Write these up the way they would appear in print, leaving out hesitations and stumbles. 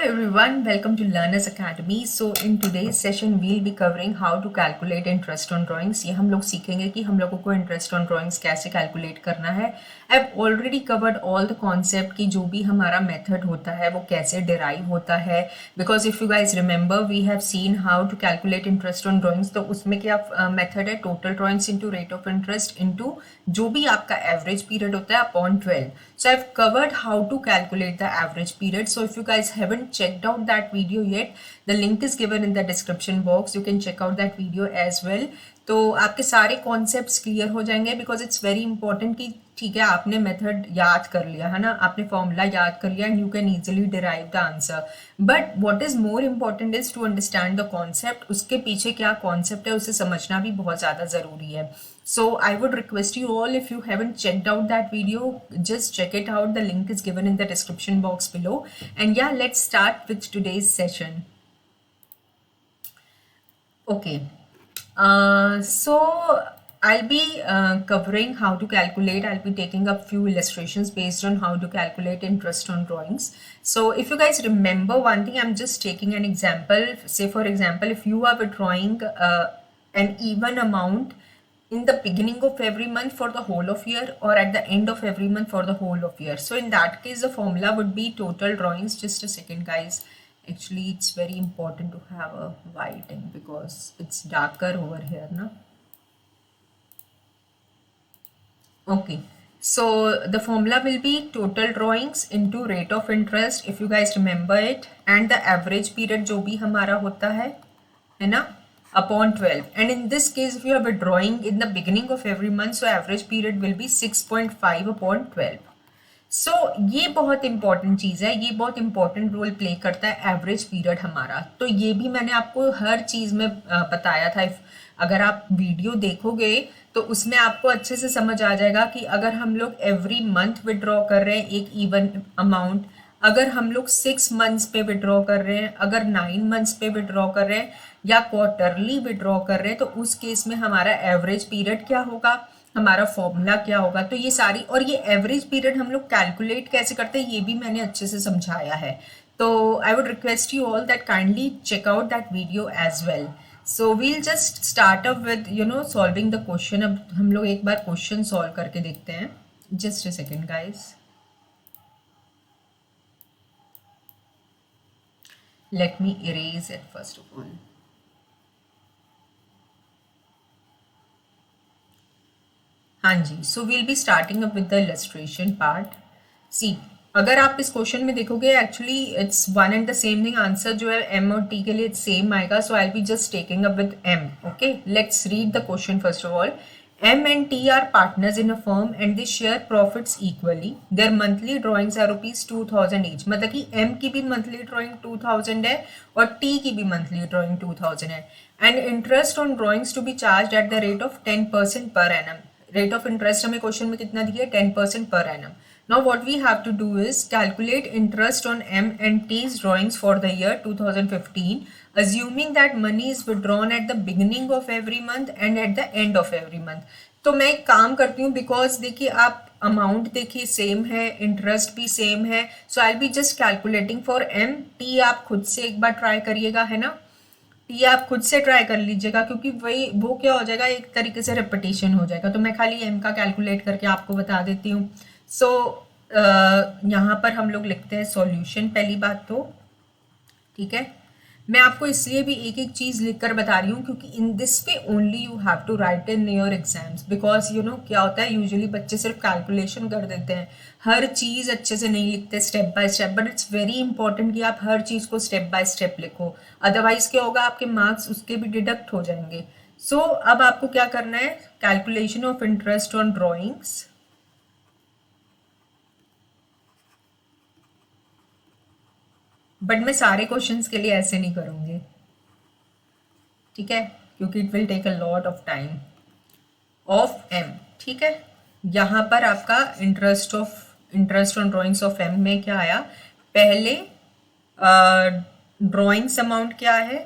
everyone, welcome to Learners Academy. So in today's session we'll be covering how to calculate interest on drawings. ये हम लोग सीखेंगे कि हम लोगों को interest on drawings कैसे calculate करना है. I've already covered all the concept कि जो भी हमारा method होता है वो कैसे derive होता है. Because if you guys remember we have seen how to calculate interest on drawings. तो उसमें क्या method है, total drawings into rate of interest into जो भी आपका average period होता है upon 12. So I've covered how to calculate the average period. So if you guys haven't checked out that video yet, the link is given in the description box. You can check out that video as well. तो आपके सारे concepts clear हो जाएंगे because it's very important कि ठीक है आपने method याद कर लिया है ना, आपने फॉर्मूला याद कर लिया and you can easily derive the answer. But what is more important is to understand the concept. उसके पीछे क्या कॉन्सेप्ट है उसे समझना भी बहुत ज़्यादा ज़रूरी है. So I would request you all, if you haven't checked out that video, just check it out. The link is given in the description box below. And yeah, let's start with today's session. Okay. So I'll be covering how to calculate. I'll be taking up few illustrations based on how to calculate interest on drawings. So if you guys remember one thing, I'm just taking an example. Say for example, if you are withdrawing an even amount in the beginning of every month for the whole of year or at the end of every month for the whole of year. So in that case the formula would be total drawings. Just a second guys, actually it's very important to have a white ink because it's darker over here na. Okay, so the formula will be total drawings into rate of interest if you guys remember it, and the average period जो भी हमारा होता है ना, upon 12. And in this case if you are withdrawing in the beginning of every month, so average period will be 6.5 upon 12. So ये बहुत important चीज़ है, ये बहुत इंपॉर्टेंट रोल प्ले करता है एवरेज पीरियड हमारा. तो ये भी मैंने आपको हर चीज़ में बताया था. अगर आप वीडियो देखोगे तो उसमें आपको अच्छे से समझ आ जाएगा कि अगर हम लोग एवरी मंथ विड्रॉ कर रहे हैं एक इवन अमाउंट, अगर हम लोग 6 मंथ्स पे विड्रॉ कर रहे हैं, अगर 9 मंथ्स पे विड्रॉ कर रहे हैं या क्वार्टरली विड्रॉ कर रहे हैं, तो उस केस में हमारा एवरेज पीरियड क्या होगा, हमारा फॉर्मूला क्या होगा. तो ये सारी, और ये एवरेज पीरियड हम लोग कैलकुलेट कैसे करते हैं ये भी मैंने अच्छे से समझाया है. तो I would request you all that kindly check out that video as well. So we'll just start up with solving the question. अब हम लोग एक बार क्वेश्चन सॉल्व करके देखते हैं. Just a second guys, let me erase it first of all. हाँ जी, so we'll be starting up with the illustration part. See, अगर आप इस क्वेश्चन में देखोगे actually it's one and the same thing. Answer जो है एम और T के लिए सेम आएगा. So I be just taking up with M. Okay, let's read the question first of all. M and T are partners in a firm and they share profits equally. Their monthly drawings are ₹2000 each. मतलब कि M की भी monthly drawing 2000 है और T की भी monthly drawing 2000 है. And interest on drawings to be charged at the rate of 10% per annum. Rate of interest हमें क्वेश्चन में कितना दिया है, 10% per annum. Now what we have to do is calculate interest on M and T's drawings for the year 2015. Assuming that money is withdrawn at the beginning of every month and at the end of every month. तो मैं एक काम करती हूँ because देखिए आप amount देखिए same है, इंटरेस्ट भी सेम है. So I be just calculating for M. T आप खुद से एक बार ट्राई करिएगा है ना, टी आप खुद से ट्राई कर लीजिएगा क्योंकि वही वो क्या हो जाएगा, एक तरीके से रिपीटेशन हो जाएगा. तो मैं खाली एम का कैलकुलेट करके आपको बता देती हूँ. सो यहाँ पर हम लोग लिखते हैं सॉल्यूशन. पहली बात तो ठीक है, मैं आपको इसलिए भी एक एक चीज़ लिखकर बता रही हूँ क्योंकि in this way only you have to write in your exams. Because क्या होता है यूजुअली बच्चे सिर्फ कैलकुलेशन कर देते हैं, हर चीज़ अच्छे से नहीं लिखते step by step. But it's very important कि आप हर चीज़ को स्टेप बाय स्टेप लिखो, अदरवाइज क्या होगा आपके मार्क्स उसके भी डिडक्ट हो जाएंगे. सो अब आपको क्या करना है, calculation of interest on drawings. But मैं सारे क्वेश्चंस के लिए ऐसे नहीं करूँगी, ठीक है, क्योंकि it will take a lot of time. Of M, ठीक है, यहाँ पर आपका interest on drawings of M में क्या आया, पहले ड्रॉइंग्स अमाउंट क्या है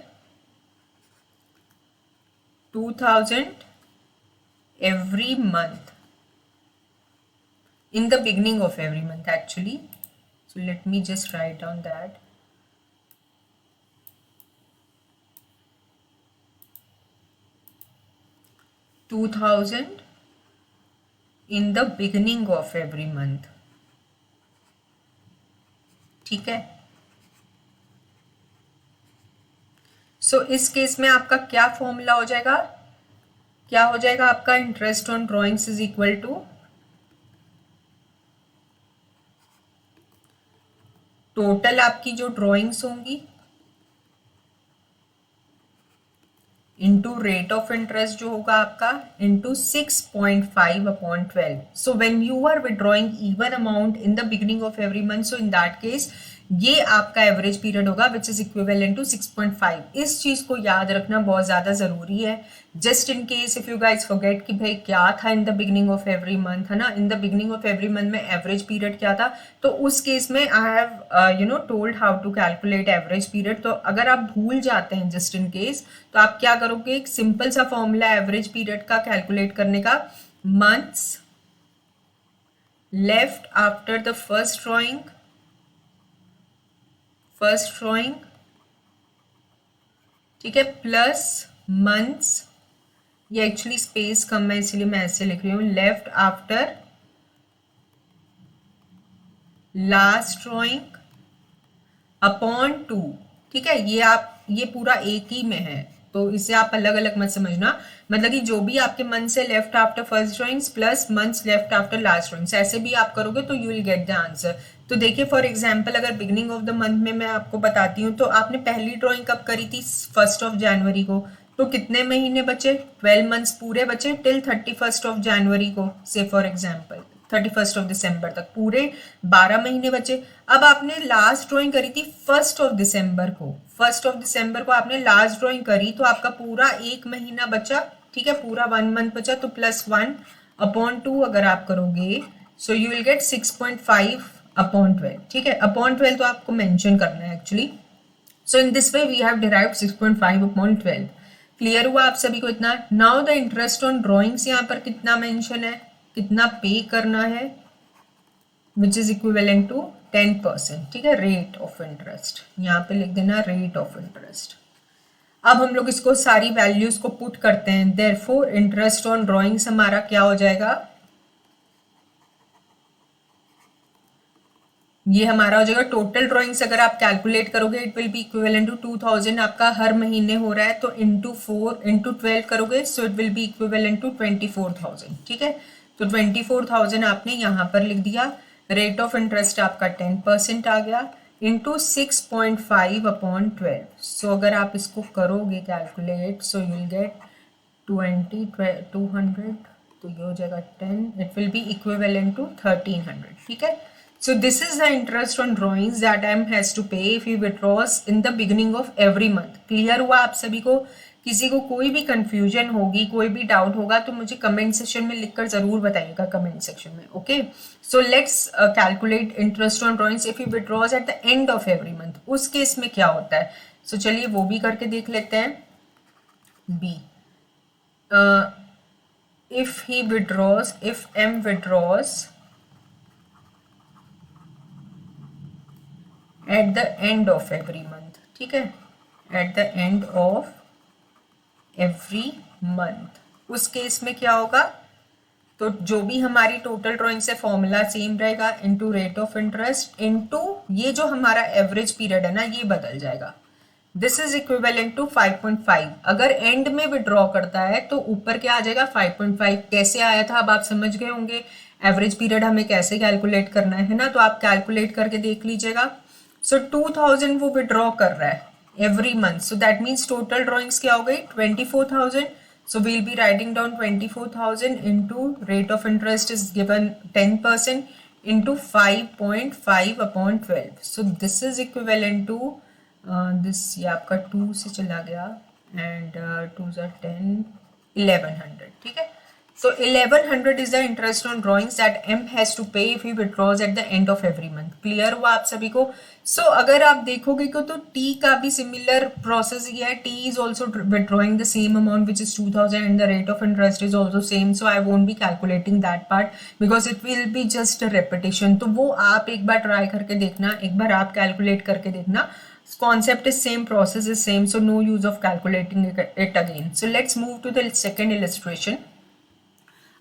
2000 every month in the beginning of every month actually. So let me just write down that 2000 in the beginning of every month. ठीक है, सो इस केस में आपका क्या फॉर्मूला हो जाएगा, क्या हो जाएगा आपका, interest on drawings is equal to total आपकी जो ड्रॉइंग्स होंगी इंटू रेट ऑफ इंटरेस्ट जो होगा आपका into 6.5 upon 12. So when you are withdrawing even amount in the beginning of every month, so in that case ये आपका average period होगा विच is equivalent to 6.5. इस चीज को याद रखना बहुत ज्यादा जरूरी है, just in case if you guys forget कि भाई क्या था in the beginning of every month, है ना, in the beginning of every month में एवरेज पीरियड क्या था, तो उस केस में I have told how to calculate average period. तो अगर आप भूल जाते हैं जस्ट इन केस, तो आप क्या करोगे, एक सिंपल सा फॉर्मूला एवरेज पीरियड का कैलकुलेट करने का, months left after the first drawing ठीक है, प्लस मंथ्स, ये एक्चुअली स्पेस कम है इसलिए मैं ऐसे लिख रही हूँ, left after last drawing upon 2. ठीक है, ये आप ये पूरा एक ही में है तो इसे आप अलग अलग मत समझना, मतलब कि जो भी आपके मंथ से left after first drawings plus months left after last drawings, ऐसे भी आप करोगे तो you will get the answer. तो देखिए फॉर एग्जांपल अगर बिगिनिंग ऑफ द मंथ में मैं आपको बताती हूँ, तो आपने पहली ड्राइंग कब करी थी, 1 जनवरी को, तो कितने महीने बचे, 12 मंथ्स पूरे बचे टिल 31 जनवरी को, से फॉर एग्जाम्पल 31 दिसंबर तक, पूरे 12 महीने बचे. अब आपने लास्ट ड्राइंग करी थी 1 दिसंबर को, 1 दिसंबर को आपने लास्ट ड्राइंग करी, तो आपका पूरा एक महीना बचा, ठीक है, पूरा 1 मंथ बचा, तो +1 अपॉन 2 अगर आप करोगे, सो यू विल गेट 6.5 अपॉन 12. ठीक है, अपॉन 12 तो आपको मेंशन करना है actually. So in this way we have derived 6.5 upon 12. Clear हुआ आप सभी को इतना. Now the interest on drawings यहाँ पर कितना मेंशन है, कितना पे करना है, विच इज इक्विवेलेंट टू 10%. ठीक है, रेट ऑफ इंटरेस्ट यहाँ पे लिख देना, रेट ऑफ इंटरेस्ट. अब हम लोग इसको सारी वैल्यूज को पुट करते हैं, देयरफॉर इंटरेस्ट ऑन ड्रॉइंग्स हमारा क्या हो जाएगा, ये हमारा हो जाएगा टोटल ड्राइंग्स अगर आप कैलकुलेट करोगे it will be equivalent to 2000, आपका हर महीने हो रहा है तो इंटू 12 करोगे, so it will be equivalent to 24,000. ठीक है, तो 24,000 आपने यहाँ पर लिख दिया, रेट ऑफ इंटरेस्ट आपका 10% आ गया, इंटू 6.5 अपॉन 12. सो अगर आप इसको करोगे calculate, so you will get 200, तो ये हो जाएगा 10, it will be equivalent to 1300. ठीक है, so this is the interest on drawings that M has to pay if he withdraws in the beginning of every month. Clear हुआ आप सभी को. किसी को कोई भी कंफ्यूजन होगी, कोई भी डाउट होगा तो मुझे कमेंट सेक्शन में लिखकर जरूर बताइएगा कमेंट सेक्शन में. Okay, so let's calculate interest on drawings if he withdraws at the end of every month. उस केस में क्या होता है, सो चलिए वो भी करके देख लेते हैं. B, if he withdraws, if M withdraws at the end of every month. ठीक है, at the end of every month, उस केस में क्या होगा, तो जो भी हमारी टोटल ड्राइंग से फॉर्मूला सेम रहेगा, into rate of interest into ये जो हमारा एवरेज पीरियड है ना ये बदल जाएगा. This is equivalent to 5.5. अगर एंड में विड्रॉ करता है तो ऊपर क्या आ जाएगा, 5.5. कैसे आया था अब आप समझ गए होंगे एवरेज पीरियड हमें कैसे कैलकुलेट करना है ना, तो आप कैलकुलेट करके देख लीजिएगा. सो 2000 वो विड्रॉ कर रहा है every month, so that means total drawings क्या हो गई, 24,000. So we'll be writing down 24,000 into rate of interest is given 10% into 5.5 upon 12. So this is equivalent to this, ये आपका 2 से चला गया एंड 2 ज़ा 10, 1100. ठीक है, so 1100 is the interest on drawings that M has to pay if he withdraws at the end of every month. Clear हुआ आप सभी को. so अगर आप देखोगे को तो T का भी सिमिलर प्रोसेस ही है. T is also withdrawing the same amount which is 2000 and the rate of interest is also same, so I won't be calculating that part because it will be just a repetition. तो वो आप एक बार try करके देखना, एक बार आप calculate करके देखना. Concept is same, process is same, so no use of calculating it again. So let's move to the second illustration.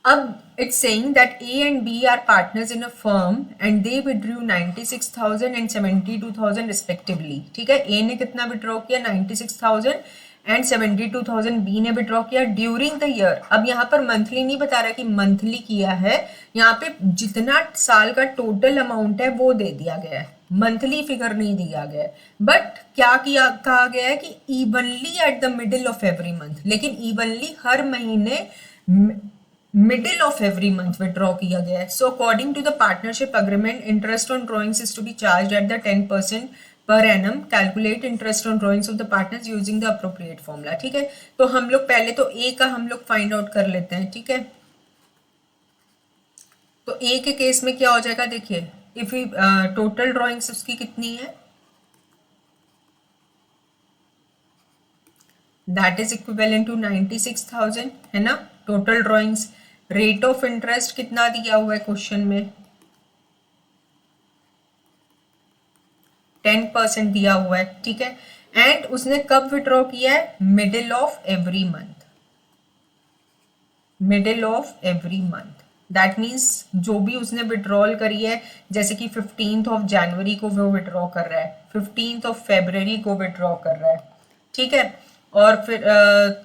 अब it's saying that A and B are partners in a firm and they withdrew 96,000 and 72,000 respectively. ठीक है, A ने कितना withdraw किया 96,000 and 72,000 B ने withdraw किया during the year. अब यहाँ पर मंथली नहीं बता रहा कि मंथली किया है, यहाँ पे जितना साल का टोटल अमाउंट है वो दे दिया गया है, मंथली फिगर नहीं दिया गया है. बट क्या किया कहा गया है कि evenly at the middle of every month, लेकिन इवनली हर महीने middle of every month withdraw किया गया है. So according to the partnership agreement interest on drawings is to be charge at the 10% per annum. Calculate interest on drawings of the partners using the appropriate formula. ठीक है, तो हम लोग पहले तो ए का हम लोग फाइंड आउट कर लेते हैं. ठीक है, तो ए के केस में क्या हो जाएगा, देखिए इफ टोटल ड्रॉइंग्स उसकी कितनी है, दैट इज इक्विवेलेंट टू 96,000 है ना total drawings. Rate of interest कितना दिया हुआ है क्वेश्चन में, 10% दिया हुआ है. ठीक है, एंड उसने कब विड्रॉ किया है, middle of every month, middle of every month. That means जो भी उसने विड्रॉल करी है, जैसे कि 15th ऑफ जनवरी को वो विड्रॉ कर रहा है, 15th ऑफ फेब्रवरी को विड्रॉ कर रहा है. ठीक है, और फिर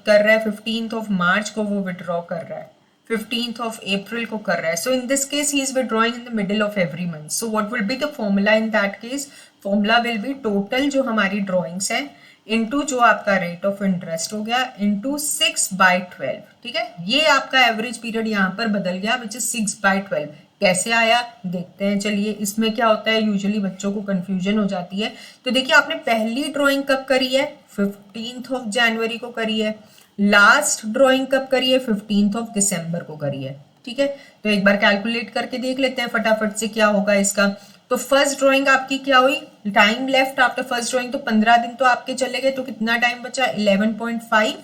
कर रहा है 15th ऑफ मार्च को वो विड्रॉ कर रहा है, 15th ऑफ अप्रैल को कर रहा है. So in this case he is withdrawing in the middle of every month. So what will be the formula in that case, formula will be total जो हमारी ड्रॉइंग्स हैं इनटू जो आपका rate of interest हो गया into 6/12. ठीक है, ये आपका एवरेज पीरियड यहाँ पर बदल गया विच इज 6/12. कैसे आया देखते हैं. चलिए, इसमें क्या होता है, यूजुअली बच्चों को कंफ्यूजन हो जाती है. तो देखिए आपने पहली ड्राइंग कब करी है, 15th ऑफ जनवरी को करी है. लास्ट ड्राइंग कब करी है, 15th ऑफ दिसंबर को करी है. ठीक है, तो एक बार कैलकुलेट करके देख लेते हैं फटाफट से क्या होगा इसका. तो फर्स्ट ड्राइंग आपकी क्या हुई, time left after first drawing, तो 15 दिन तो आपके चले गए, तो कितना टाइम बचा 11.5.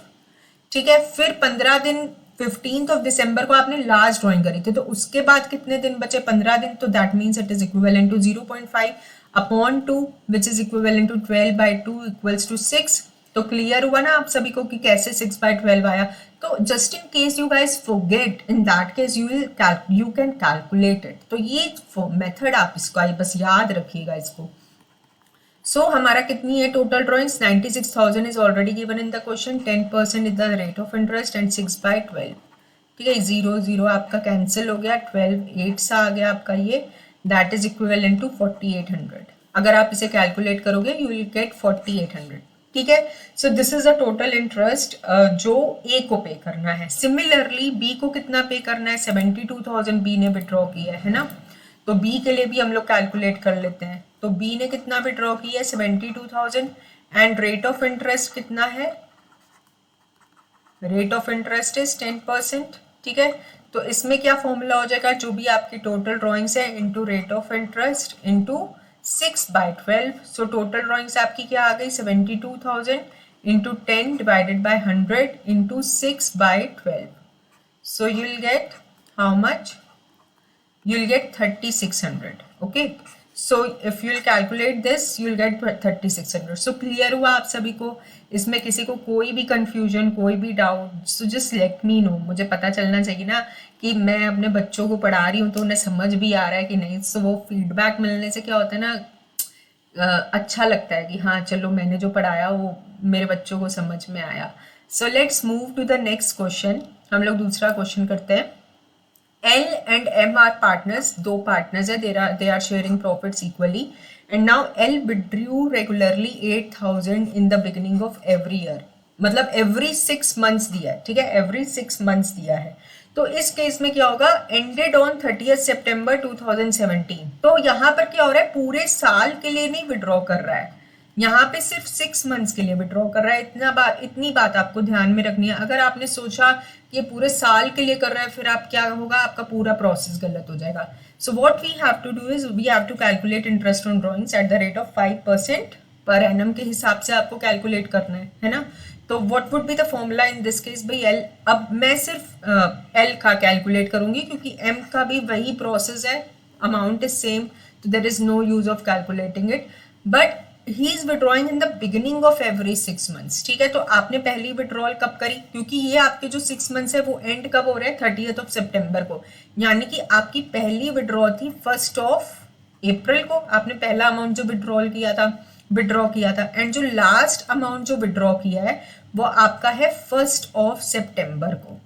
ठीक है, फिर 15 दिन 15th ऑफ दिसंबर को आपने लास्ट ड्राइंग करी थी, तो उसके बाद कितने दिन बचे 15 दिन, तो that means it is equivalent to 0.5 upon 2 which is equivalent to 12/2 equals to 6. तो क्लियर हुआ ना आप सभी को कि कैसे 6/12 आया. तो just in case you guys forget, in that case you can calculate it. तो ये मेथड आप इसका बस याद रखिएगा इसको. सो हमारा कितनी है total drawings, 96,000 is already given in the question, 10% is the rate of interest and 6/12. ठीक है, 0 आपका कैंसिल हो गया, 12 8 आ गया आपका ये, दैट इज इक्विवेलेंट टू 4800. अगर आप इसे कैलकुलेट करोगे यू विल गेट 4800. ठीक है, सो this is a total interest जो ए को पे करना है. सिमिलरली बी को कितना पे करना है, 72,000 बी ने विड्रॉ किया है ना, तो बी के लिए भी हम लोग कैलकुलेट कर लेते हैं. तो बी ने कितना विड्रॉ किया है 72,000 एंड रेट ऑफ इंटरेस्ट कितना है, रेट ऑफ इंटरेस्ट इज 10%. ठीक है, तो इसमें क्या फॉर्मूला हो जाएगा, जो भी आपकी टोटल ड्रॉइंग्स है into rate of interest into 6/12. So total drawings आपकी क्या आ गई 72,000 into 10 divided by 100 into 6/12. So you will gate how much, you will get 3600. okay, so if you will calculate this you will get 3600. so clear हुआ आप सभी को, इसमें किसी को कोई भी confusion कोई भी doubt, so just let me know. मुझे पता चलना चाहिए ना कि मैं अपने बच्चों को पढ़ा रही हूँ तो उन्हें समझ भी आ रहा है कि नहीं. so वो feedback मिलने से क्या होता है ना, अच्छा लगता है कि हाँ चलो मैंने जो पढ़ाया वो मेरे बच्चों को समझ में आया. so let's move to the next question. हम लोग दूसरा क्वेश्चन करते हैं. L and M are partners, दो partners है, they are sharing profits equally, and now L withdrew regularly 8,000 in the beginning of every year. मतलब every 6 months दिया है. ठीक है, every 6 months दिया है. तो इस केस में क्या होगा, ended on 30th September 2017. तो यहाँ पर क्या हो रहा है, पूरे साल के लिए नहीं विड्रॉ कर रहा है, यहाँ पे सिर्फ 6 मंथ्स के लिए विड्रॉ कर रहा है. इतनी बात आपको ध्यान में रखनी है. अगर आपने सोचा कि ये पूरे साल के लिए कर रहा है, फिर आप क्या होगा, आपका पूरा प्रोसेस गलत हो जाएगा. So what we have to do is we have to calculate interest on drawings at the rate of 5% per annum के हिसाब से आपको कैलकुलेट करना है ना. तो what would be the formula in this case भाई एल. अब मैं सिर्फ एल का कैलकुलेट करूंगी क्योंकि एम का भी वही प्रोसेस है, अमाउंट इज सेम, तो there is no use of calculating it. But he is withdrawing in the beginning of every 6 months, ठीक है। तो आपने पहली विड्रॉल कब करी, क्योंकि ये आपके जो 6 मंथ्स है वो एंड कब हो रहे हैं 30th ऑफ सितंबर को, यानी कि आपकी पहली विड्रॉ थी 1 अप्रैल को, आपने पहला अमाउंट जो विड्रॉ किया था एंड जो लास्ट अमाउंट जो विड्रॉ किया है वो आपका है 1 सितंबर को,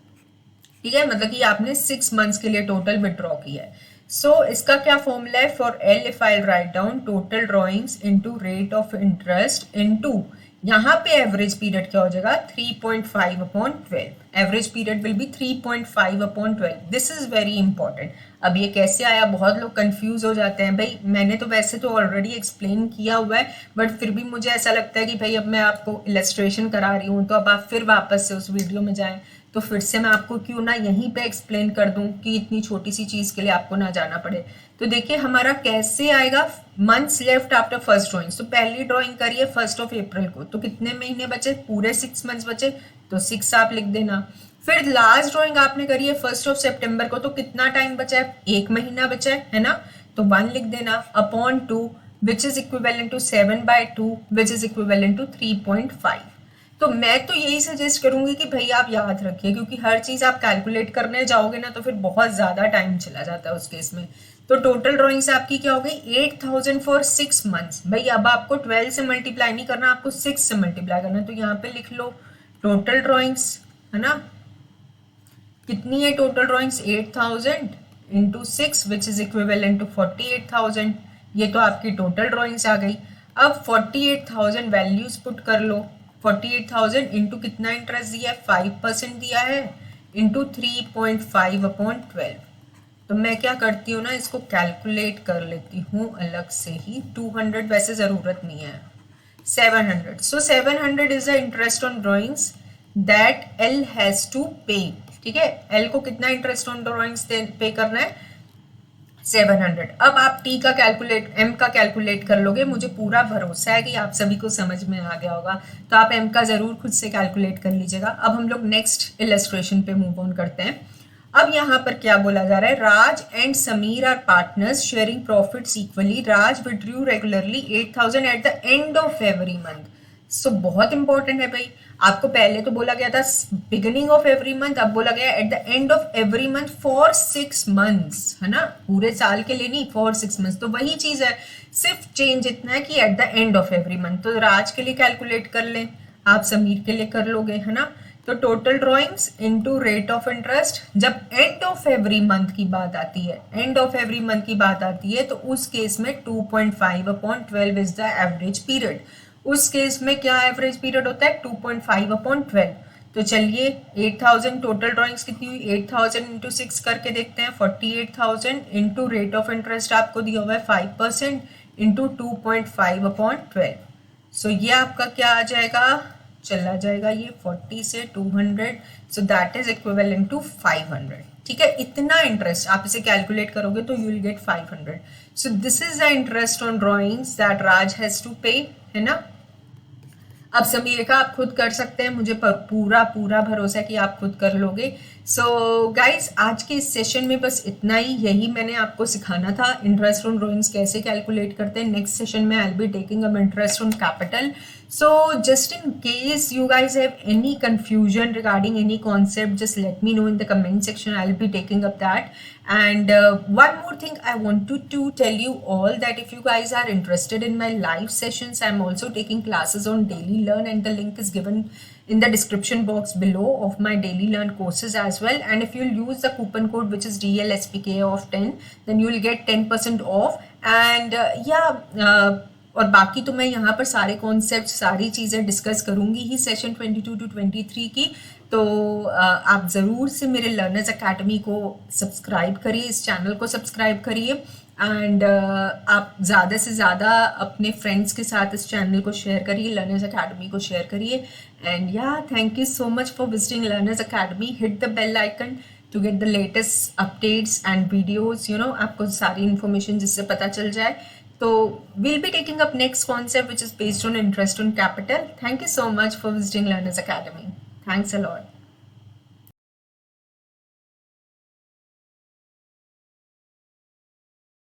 ठीक है। मतलब कि आपने 6 मंथ्स के लिए टोटल विड्रॉ किया है। सो इसका क्या फॉर्मूला है, for L if I write down total drawings into rate of interest into, यहाँ पे एवरेज पीरियड क्या हो जाएगा 3.5/12, average period will be 3.5/12। This is very important. अब ये कैसे आया, बहुत लोग कंफ्यूज हो जाते हैं। भाई मैंने तो वैसे तो ऑलरेडी एक्सप्लेन किया हुआ है, बट फिर भी मुझे ऐसा लगता है कि भाई अब मैं आपको इलस्ट्रेशन करा रही हूँ तो अब आप फिर वापस से उस वीडियो में जाएं, तो फिर से मैं आपको क्यों ना यहीं पे एक्सप्लेन कर दूं कि इतनी छोटी सी चीज़ के लिए आपको ना जाना पड़े। तो देखिए हमारा कैसे आएगा, months left after first drawing. तो पहली ड्राइंग करिए 1 अप्रैल को, तो कितने महीने बचे, पूरे 6 मंथ्स बचे, तो 6 आप लिख देना। फिर लास्ट ड्राइंग आपने करी है 1 सितंबर को, तो कितना टाइम बचा है, 1 महीना बचा है ना, तो 1 लिख देना upon 2 which is equivalent to 7/2 which is equivalent to 3.5। तो मैं तो यही सजेस्ट करूंगी कि भैया आप याद रखिए, क्योंकि हर चीज आप कैलकुलेट करने जाओगे ना तो फिर बहुत ज्यादा टाइम चला जाता है उस केस में। तो टोटल ड्राइंग्स आपकी क्या हो गई 8000 फॉर 6 मंथ्स। भाई अब आपको 12 से मल्टीप्लाई नहीं करना, आपको 6 से मल्टीप्लाई करना, तो यहाँ पे लिख लो टोटल ड्राइंग्स, है ना, कितनी है total drawings 8000 into 6 which is equivalent to 48,000। ये तो आपकी टोटल ड्राइंग्स आ गई। अब 48,000 वैल्यूज पुट कर लो, 48,000 इंटू कितना इंटरेस्ट दिया है 5% दिया है, इंटू 3.5/12। तो मैं क्या करती हूँ ना, इसको कैलकुलेट कर लेती हूँ अलग से ही, 200 वैसे ज़रूरत नहीं है, 700। So 700 is the interest on drawings that L has to pay, ठीक है। एल को कितना इंटरेस्ट ऑन ड्राइंग्स पे करना है 700। अब आप टी का कैलकुलेट, एम का कैलकुलेट कर लोगे, मुझे पूरा भरोसा है कि आप सभी को समझ में आ गया होगा, तो आप एम का जरूर खुद से कैलकुलेट कर लीजिएगा। अब हम लोग नेक्स्ट इलस्ट्रेशन पे मूव ऑन करते हैं। अब यहाँ पर क्या बोला जा रहा है, Raj and Sameer are partners sharing profits equally, Raj withdrew regularly 8,000 at the end of every month. So बहुत इंपॉर्टेंट है भाई, आपको पहले तो बोला गया था बिगिनिंग ऑफ एवरी मंथ, अब बोला गया eight the end of every month for 6 months, है ना, पूरे साल के लिए नहीं, फॉर 6 मंथ्स। तो वही चीज है, सिर्फ चेंज इतना है कि eight the end of every month. तो राज के लिए कैलकुलेट कर लें, आप समीर के लिए कर लोगे, है ना। तो total drawings into rate of interest, जब एंड ऑफ एवरी मंथ की बात आती है, एंड ऑफ एवरी मंथ की बात आती है, तो उस केस में 2.5/12 इज द एवरेज पीरियड। उस केस में क्या एवरेज पीरियड होता है 2.5/12। तो चलिए 8,000 टोटल ड्राइंग्स कितनी हुई, 8,000 इंटू 6 करके देखते हैं, 48,000 इंटू रेट ऑफ इंटरेस्ट आपको दिया हुआ है 5% इंटू 2.5/12। सो ये आपका क्या आ जाएगा, चला जाएगा ये 40 से 200, so that is equivalent to 500, ठीक है। इतना इंटरेस्ट आप इसे कैलकुलेट करोगे तो you will get 500। So this is the interest on drawings that Raj has to pay, है ना। अब समीर का आप खुद कर सकते हैं, मुझे पूरा भरोसा है कि आप खुद कर लोगे। सो गाइज आज के इस सेशन में बस इतना ही, यही मैंने आपको सिखाना था, इंटरेस्ट ऑन ड्रॉइंग्स कैसे कैलकुलेट करते हैं। नेक्स्ट सेशन में I will be taking up interest on capital. So just in case you guys have any confusion regarding any concept, just let me know in the comment section. I'll be taking up that. And one more thing I wanted to tell you all, that if you guys are interested in my live sessions, I'm also taking classes on Daily Learn, and the link is given in the description box below of my Daily Learn courses as well. And if you'll use the coupon code which is DLSPK of 10, then you will get 10% off. And और बाकी तो मैं यहाँ पर सारे concept, सारी चीज़ें discuss करूँगी ही सेशन 22 to 23 की। तो आप ज़रूर से मेरे लर्नर्स अकेडमी को सब्सक्राइब करिए, इस चैनल को सब्सक्राइब करिए, एंड आप ज़्यादा से ज़्यादा अपने फ्रेंड्स के साथ इस चैनल को शेयर करिए, लर्नर्स अकेडमी को शेयर करिए। And thank you so much for visiting learners academy. Hit the bell icon to get the latest updates and videos, आपको सारी इन्फॉर्मेशन जिससे पता चल जाए। So we'll be taking up next concept which is based on interest on capital. Thank you so much for visiting Learners Academy. Thanks a lot.